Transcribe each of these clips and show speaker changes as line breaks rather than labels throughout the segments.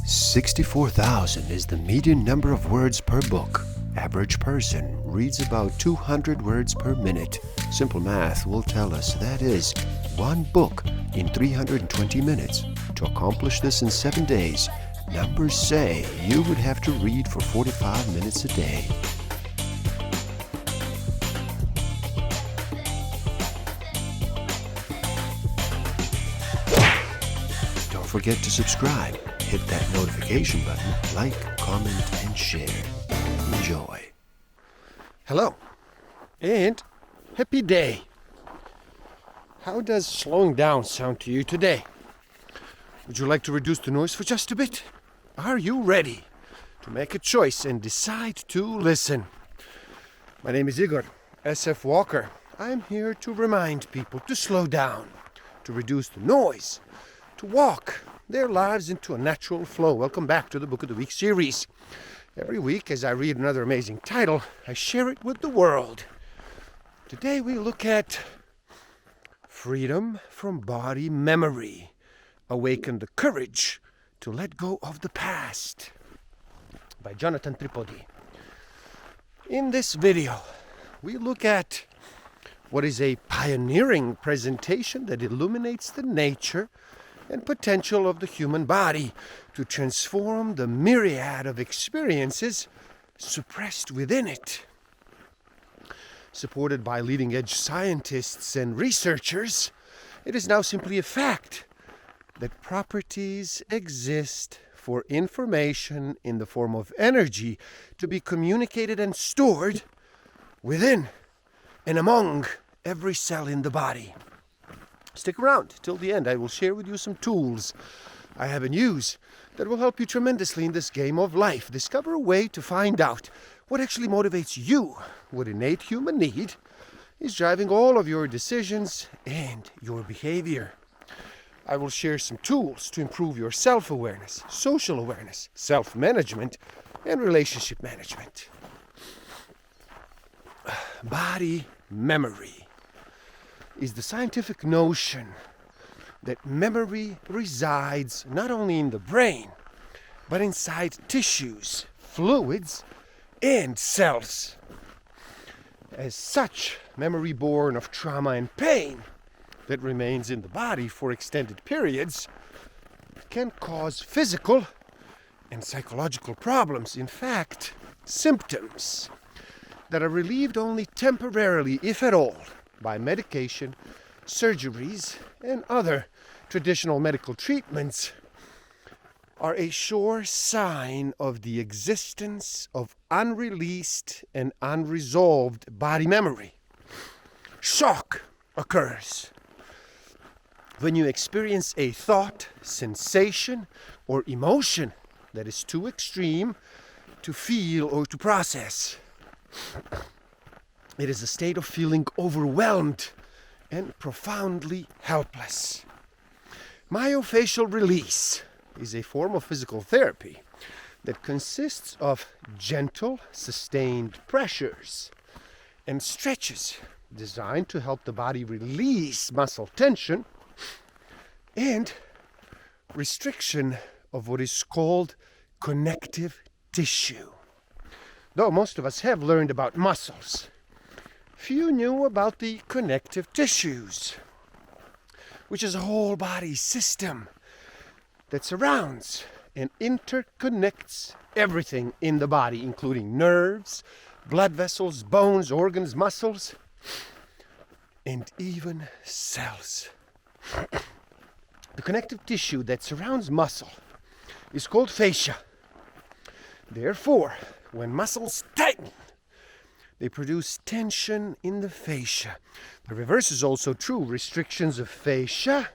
64,000 is the median number of words per book. Average person reads about 200 words per minute. Simple math will tell us that is one book in 320 minutes. To accomplish this in 7 days, numbers say you would have to read for 45 minutes a day. Don't forget to subscribe. Hit that notification button, like, comment, and share. Enjoy.
Hello, and happy day. How does slowing down sound to you today? Would you like to reduce the noise for just a bit? Are you ready to make a choice and decide to listen? My name is Igor SF Walker. I'm here to remind people to slow down, to reduce the noise, to walk their lives into a natural flow. Welcome back to the Book of the Week series. Every week, as I read another amazing title, I share it with the world. Today we look at Freedom from Body Memory. Awaken the Courage to Let Go of the Past by Jonathan Tripodi. In this video, we look at what is a pioneering presentation that illuminates the nature and potential of the human body to transform the myriad of experiences suppressed within it. Supported by leading-edge scientists and researchers, it is now simply a fact that properties exist for information in the form of energy to be communicated and stored within and among every cell in the body. Stick around till the end. I will share with you some tools I have in use that will help you tremendously in this game of life. Discover a way to find out what actually motivates you, what innate human need is driving all of your decisions and your behavior. I will share some tools to improve your self-awareness, social awareness, self-management, and relationship management. Body memory is the scientific notion that memory resides not only in the brain, but inside tissues, fluids, and cells. As such, memory born of trauma and pain that remains in the body for extended periods can cause physical and psychological problems. In fact, symptoms that are relieved only temporarily, if at all, by medication, surgeries, and other traditional medical treatments are a sure sign of the existence of unreleased and unresolved body memory. Shock occurs when you experience a thought, sensation, or emotion that is too extreme to feel or to process. It is a state of feeling overwhelmed and profoundly helpless. Myofascial release is a form of physical therapy that consists of gentle, sustained pressures and stretches designed to help the body release muscle tension and restriction of what is called connective tissue. Though most of us have learned about muscles, few knew about the connective tissues, which is a whole body system that surrounds and interconnects everything in the body, including nerves, blood vessels, bones, organs, muscles, and even cells. The connective tissue that surrounds muscle is called fascia. Therefore, when muscles tighten, they produce tension in the fascia. The reverse is also true. Restrictions of fascia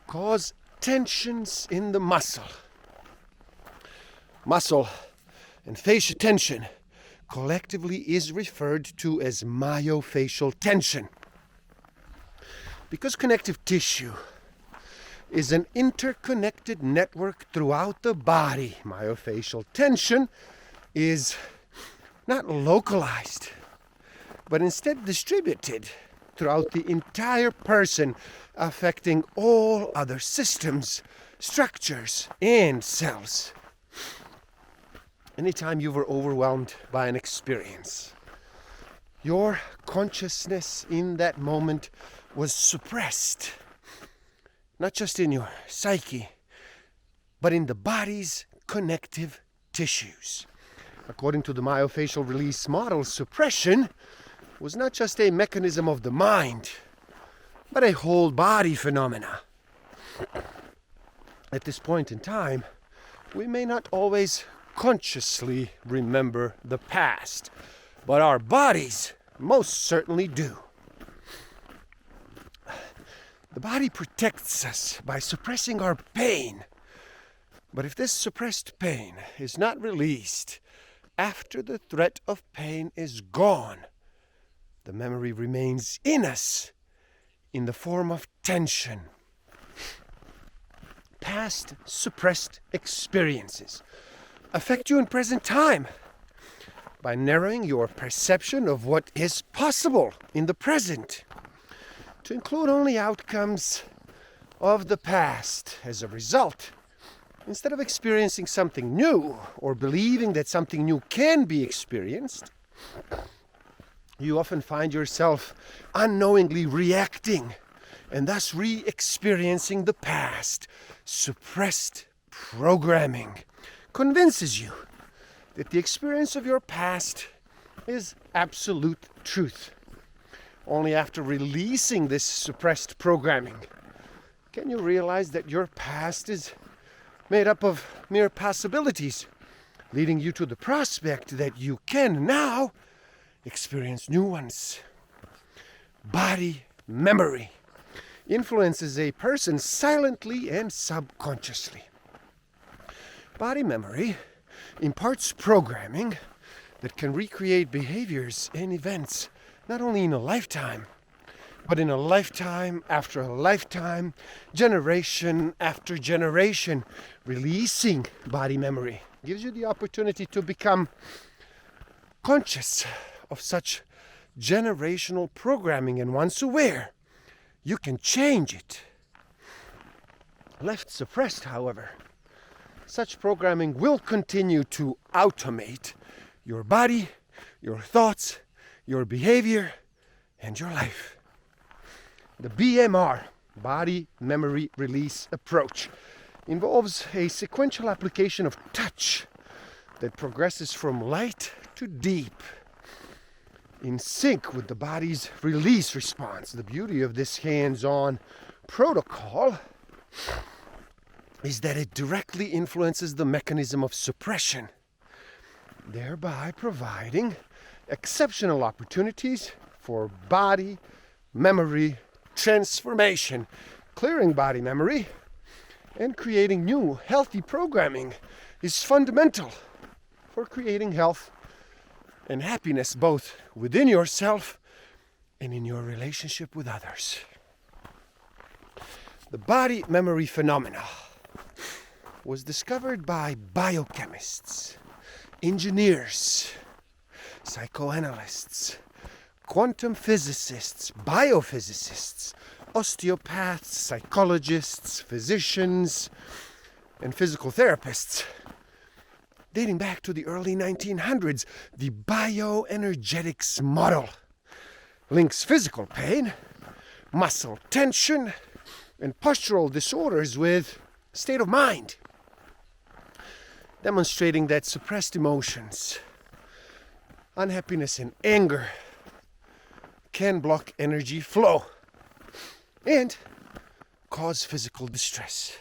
cause tensions in the muscle. Muscle and fascia tension collectively is referred to as myofascial tension. Because connective tissue is an interconnected network throughout the body, myofascial tension is not localized, but instead distributed throughout the entire person, affecting all other systems structures, and cells. Anytime you were overwhelmed by an experience, your consciousness in that moment was suppressed, not just in your psyche, but in the body's connective tissues. According to the myofascial release model, suppression was not just a mechanism of the mind, but a whole body phenomena. At this point in time, we may not always consciously remember the past, but our bodies most certainly do. The body protects us by suppressing our pain. But if this suppressed pain is not released after the threat of pain is gone, the memory remains in us in the form of tension. Past suppressed experiences affect you in present time by narrowing your perception of what is possible in the present to include only outcomes of the past. As a result, instead of experiencing something new or believing that something new can be experienced, you often find yourself unknowingly reacting and thus re-experiencing the past. Suppressed programming convinces you that the experience of your past is absolute truth. Only after releasing this suppressed programming can you realize that your past is made up of mere possibilities, leading you to the prospect that you can now experience new ones. Body memory influences a person silently and subconsciously. Body memory imparts programming that can recreate behaviors and events not only in a lifetime, but in a lifetime after a lifetime, generation after generation. Releasing body memory gives you the opportunity to become conscious of such generational programming, and once aware, you can change it. Left suppressed, however, such programming will continue to automate your body, your thoughts, your behavior, and your life. The BMR, Body Memory Release Approach, involves a sequential application of touch that progresses from light to deep, in sync with the body's release response. The beauty of this hands-on protocol is that it directly influences the mechanism of suppression, thereby providing exceptional opportunities for body memory transformation. Clearing body memory and creating new healthy programming is fundamental for creating health and happiness both within yourself and in your relationship with others. The body memory phenomena was discovered by biochemists, engineers, psychoanalysts, quantum physicists, biophysicists, osteopaths, psychologists, physicians, and physical therapists. Dating back to the early 1900s, the bioenergetics model links physical pain, muscle tension, and postural disorders with state of mind, demonstrating that suppressed emotions, unhappiness and anger can block energy flow and cause physical distress.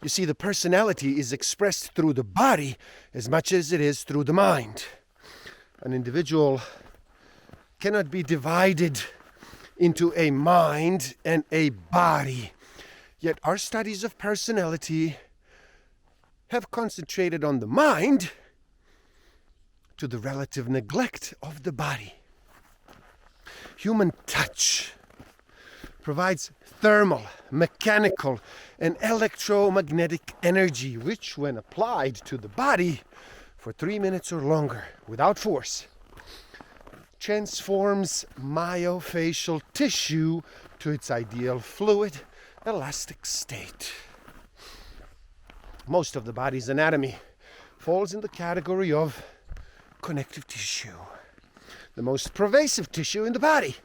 You see, the personality is expressed through the body as much as it is through the mind. An individual cannot be divided into a mind and a body. Yet our studies of personality have concentrated on the mind to the relative neglect of the body. Human touch provides thermal, mechanical, and electromagnetic energy, which, when applied to the body for 3 minutes or longer without force, transforms myofascial tissue to its ideal fluid elastic state. Most of the body's anatomy falls in the category of connective tissue, the most pervasive tissue in the body.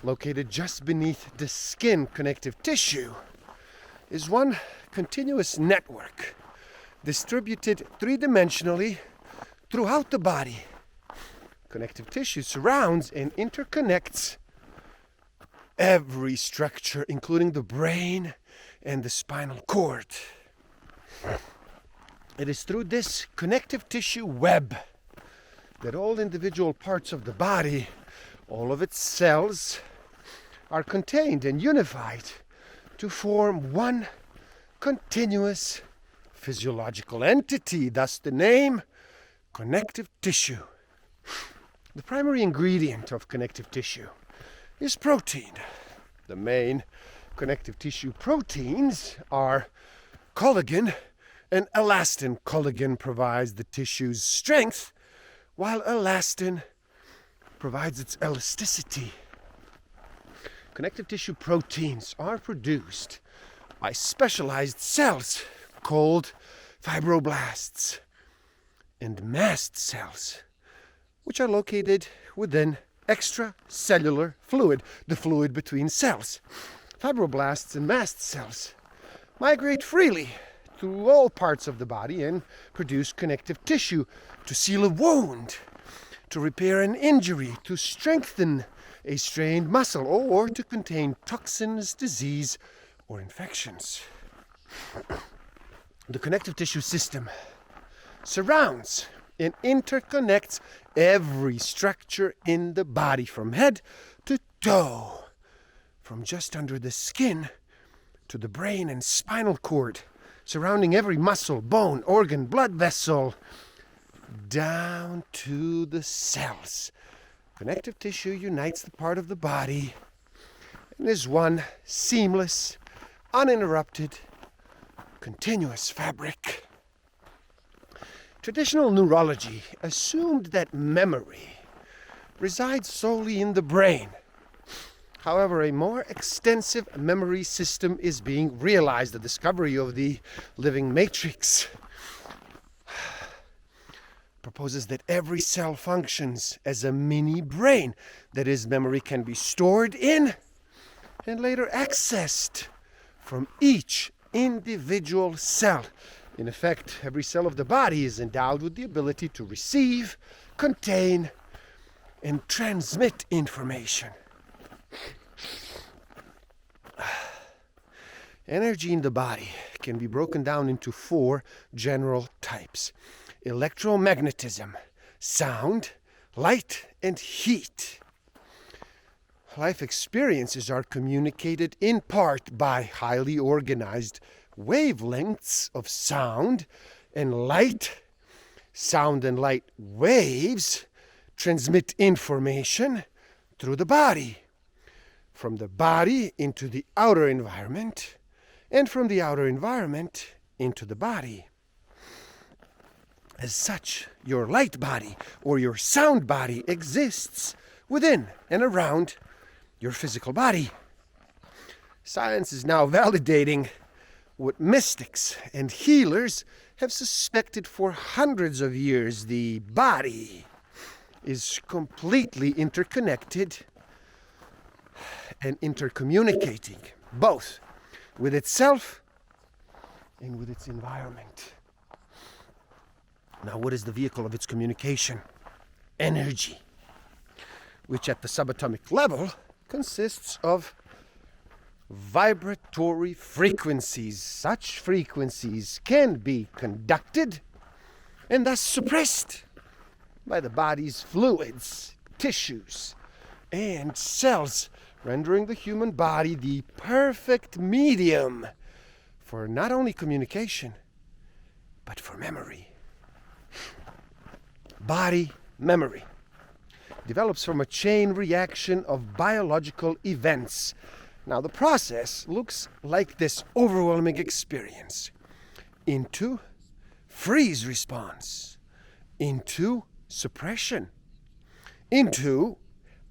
Located just beneath the skin, connective tissue is one continuous network distributed three-dimensionally throughout the body. Connective tissue surrounds and interconnects every structure, including the brain and the spinal cord. It is through this connective tissue web that all individual parts of the body, all of its cells, are contained and unified to form one continuous physiological entity, thus the name connective tissue. The primary ingredient of connective tissue is protein. The main connective tissue proteins are collagen and elastin. Collagen provides the tissue's strength, while elastin provides its elasticity. Connective tissue proteins are produced by specialized cells called fibroblasts and mast cells, which are located within extracellular fluid, the fluid between cells. Fibroblasts and mast cells migrate freely through all parts of the body and produce connective tissue to seal a wound, to repair an injury, to strengthen a strained muscle, or to contain toxins, disease, or infections. The connective tissue system surrounds and interconnects every structure in the body from head to toe, from just under the skin to the brain and spinal cord, surrounding every muscle, bone, organ, blood vessel, down to the cells. Connective tissue unites the part of the body and is one seamless, uninterrupted, continuous fabric. Traditional neurology assumed that memory resides solely in the brain. However, a more extensive memory system is being realized. The discovery of the living matrix proposes that every cell functions as a mini brain. That is, memory can be stored in and later accessed from each individual cell. In effect, every cell of the body is endowed with the ability to receive, contain, and transmit information. Energy in the body can be broken down into four general types: electromagnetism, sound, light, and heat. Life experiences are communicated in part by highly organized wavelengths of sound and light. Sound and light waves transmit information through the body, from the body into the outer environment, and from the outer environment into the body. As such, your light body or your sound body exists within and around your physical body. Science is now validating what mystics and healers have suspected for hundreds of years. The body is completely interconnected and intercommunicating, both with itself and with its environment. Now, what is the vehicle of its communication? Energy, which at the subatomic level consists of vibratory frequencies. Such frequencies can be conducted and thus suppressed by the body's fluids, tissues, and cells, rendering the human body the perfect medium for not only communication, but for memory. Body memory develops from a chain reaction of biological events. Now, the process looks like this overwhelming experience: into freeze response, into suppression, into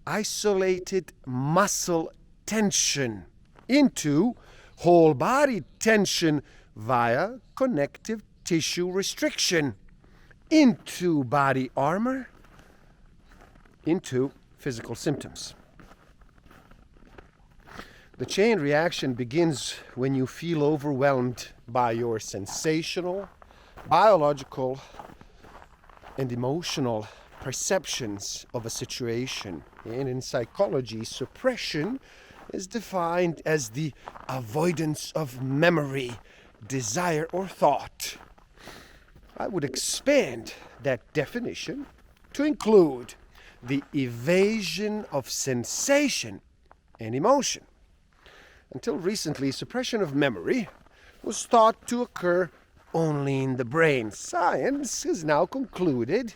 isolated muscle tension, into whole body tension via connective tissue restriction, into body armor, into physical symptoms. The chain reaction begins when you feel overwhelmed by your sensational, biological, and emotional perceptions of a situation. And in psychology, suppression is defined as the avoidance of memory, desire, or thought. I would expand that definition to include the evasion of sensation and emotion. Until recently, suppression of memory was thought to occur only in the brain. Science has now concluded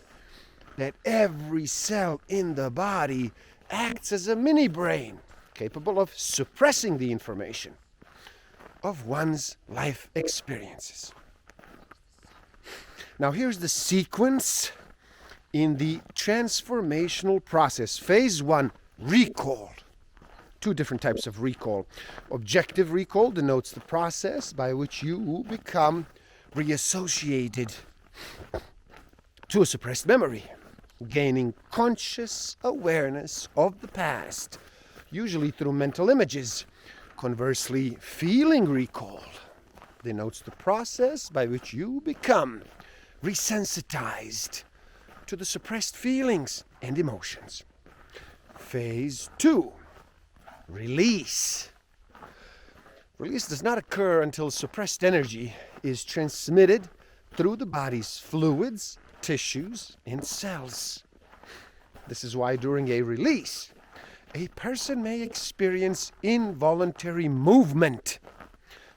that every cell in the body acts as a mini brain, capable of suppressing the information of one's life experiences. Now here's the sequence in the transformational process. Phase 1, recall. Two different types of recall. Objective recall denotes the process by which you become reassociated to a suppressed memory, gaining conscious awareness of the past, usually through mental images. Conversely, feeling recall denotes the process by which you become resensitized to the suppressed feelings and emotions. Phase 2, release. Release does not occur until suppressed energy is transmitted through the body's fluids, tissues, and cells. This is why during a release, a person may experience involuntary movement.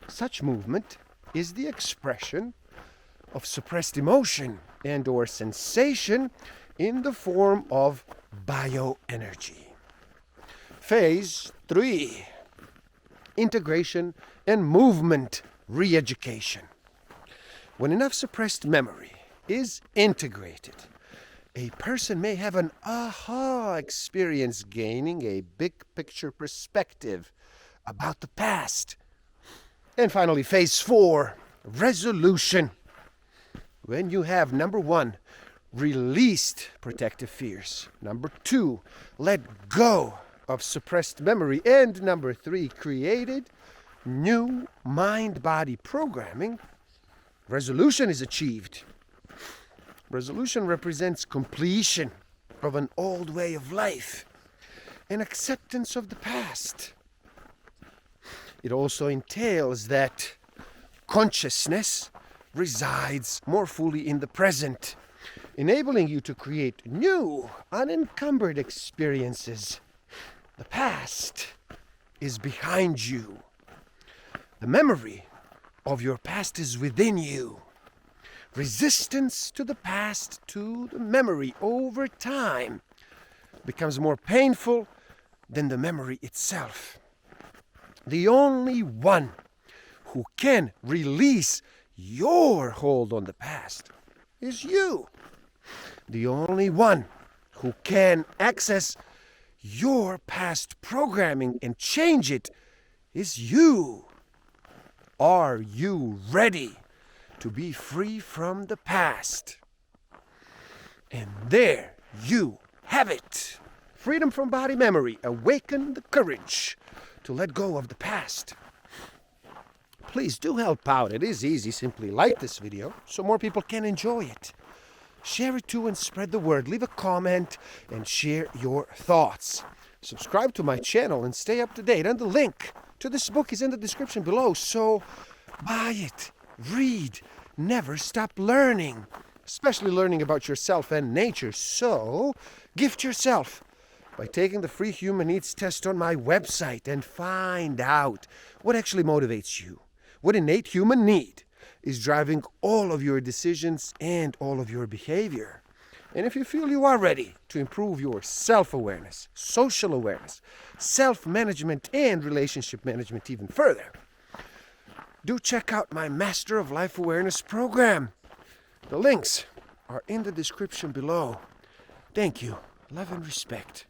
Such movement is the expression of suppressed emotion and or sensation in the form of bioenergy. Phase 3, integration and movement re-education. When enough suppressed memory is integrated, a person may have an aha experience, gaining a big picture perspective about the past. And finally, phase 4, resolution. When you have, number 1, released protective fears. Number 2, let go of suppressed memory. And number 3, created new mind-body programming, resolution is achieved. Resolution represents completion of an old way of life and acceptance of the past. It also entails that consciousness resides more fully in the present, enabling you to create new, unencumbered experiences. The past is behind you. The memory of your past is within you. Resistance to the past, to the memory over time, becomes more painful than the memory itself. The only one who can release your hold on the past is you. The only one who can access your past programming and change it is you. Are you ready to be free from the past? And there you have it. Freedom from body memory. Awaken the courage to let go of the past. Please do help out. It is easy. Simply like this video so more people can enjoy it. Share it too and spread the word. Leave a comment and share your thoughts. Subscribe to my channel and stay up to date. And the link to this book is in the description below. So buy it. Read. Never stop learning. Especially learning about yourself and nature. So gift yourself by taking the free human needs test on my website and find out what actually motivates you. What innate human need is driving all of your decisions and all of your behavior. And if you feel you are ready to improve your self-awareness, social awareness, self-management, and relationship management even further, do check out my Master of Life Awareness program. The links are in the description below. Thank you. Love and respect.